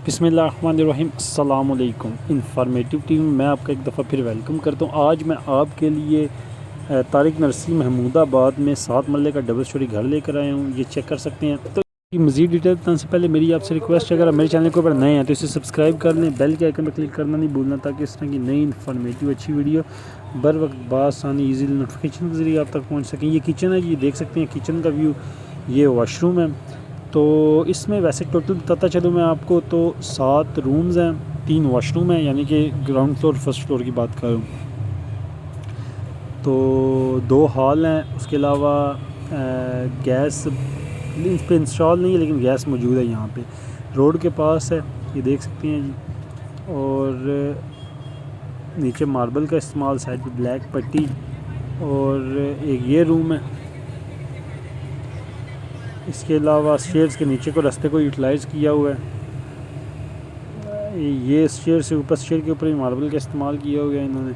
بسم اللہ الرحمن الرحیم۔ السلام علیکم۔ انفارمیٹیو ٹیم میں میں آپ کا ایک دفعہ پھر ویلکم کرتا ہوں۔ آج میں آپ کے لیے طارق نرسری محمود آباد میں 7 مرلے کا ڈبل اسٹوری گھر لے کر آیا ہوں، یہ چیک کر سکتے ہیں۔ تو مزید ڈیٹیل بتانے سے پہلے میری آپ سے ریکویسٹ ہے، اگر آپ میرے چینل کے اوپر نئے ہیں تو اسے سبسکرائب کر لیں، بیل کے آئیکن پر کلک کرنا نہیں بھولنا، تاکہ اس طرح کی نئی انفارمیٹیو اچھی ویڈیو بر وقت بآسانی ایزیلی نوٹیفیکیشن کے ذریعے آپ تک پہنچ سکیں۔ یہ کچن ہے جی، یہ دیکھ سکتے ہیں کچن کا ویو، یہ واش روم ہے۔ تو اس میں ویسے ٹوٹل بتاتا چلوں میں آپ کو، تو 7 رومز ہیں، 3 واش روم ہیں، یعنی کہ گراؤنڈ فلور فرسٹ فلور کی بات کروں تو 2 ہال ہیں۔ اس کے علاوہ گیس اس پہ انسٹال نہیں ہے، لیکن گیس موجود ہے یہاں پہ، روڈ کے پاس ہے، یہ دیکھ سکتے ہیں جی۔ اور نیچے ماربل کا استعمال، سائڈ پہ بلیک پٹی، اور ایک یہ روم ہے۔ اس کے علاوہ اسٹیئرس کے نیچے کو رستے کو یوٹیلائز کیا ہوا ہے۔ یہ اسٹیئر سے اوپر، اسٹیئر کے اوپر ماربل کا استعمال کیا ہوا ہے انہوں نے۔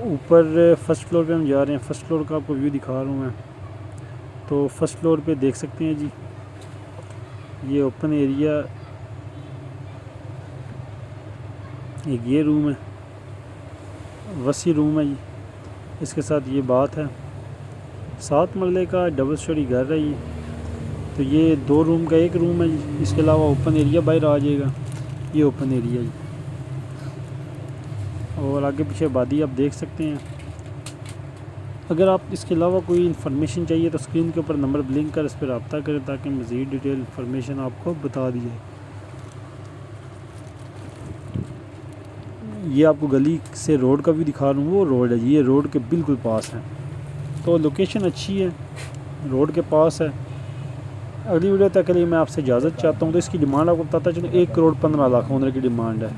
اوپر فرسٹ فلور پہ ہم جا رہے ہیں، فرسٹ فلور کا آپ کو ویو دکھا رہا ہوں میں۔ تو فرسٹ فلور پہ دیکھ سکتے ہیں جی، یہ اوپن ایریا، ایک یہ روم ہے، وسیع روم ہے جی، اس کے ساتھ یہ بات ہے۔ 7 مرلے کا ڈبل اسٹوری گھر ہے یہ۔ تو یہ 2 روم کا ایک روم ہے جی، اس کے علاوہ اوپن ایریا باہر آ جائے گا، یہ اوپن ایریا جی، اور آگے پیچھے آبادی آپ دیکھ سکتے ہیں۔ اگر آپ اس کے علاوہ کوئی انفارمیشن چاہیے تو اسکرین کے اوپر نمبر بلنک کر اس پہ رابطہ کریں، تاکہ مزید ڈیٹیل انفارمیشن آپ کو بتا دی جائے۔ یہ آپ کو گلی سے روڈ کا بھی دکھا رہا ہوں، وہ روڈ ہے جی، یہ روڈ کے بالکل پاس ہے، تو لوکیشن اچھی ہے، روڈ کے پاس ہے۔ اگلی ویڈیو تک کے لیے میں آپ سے اجازت چاہتا ہوں۔ تو اس کی ڈیمانڈ آپ کو بتاتا چلوں، 1 کروڑ 15 لاکھ اونر کی ڈیمانڈ ہے۔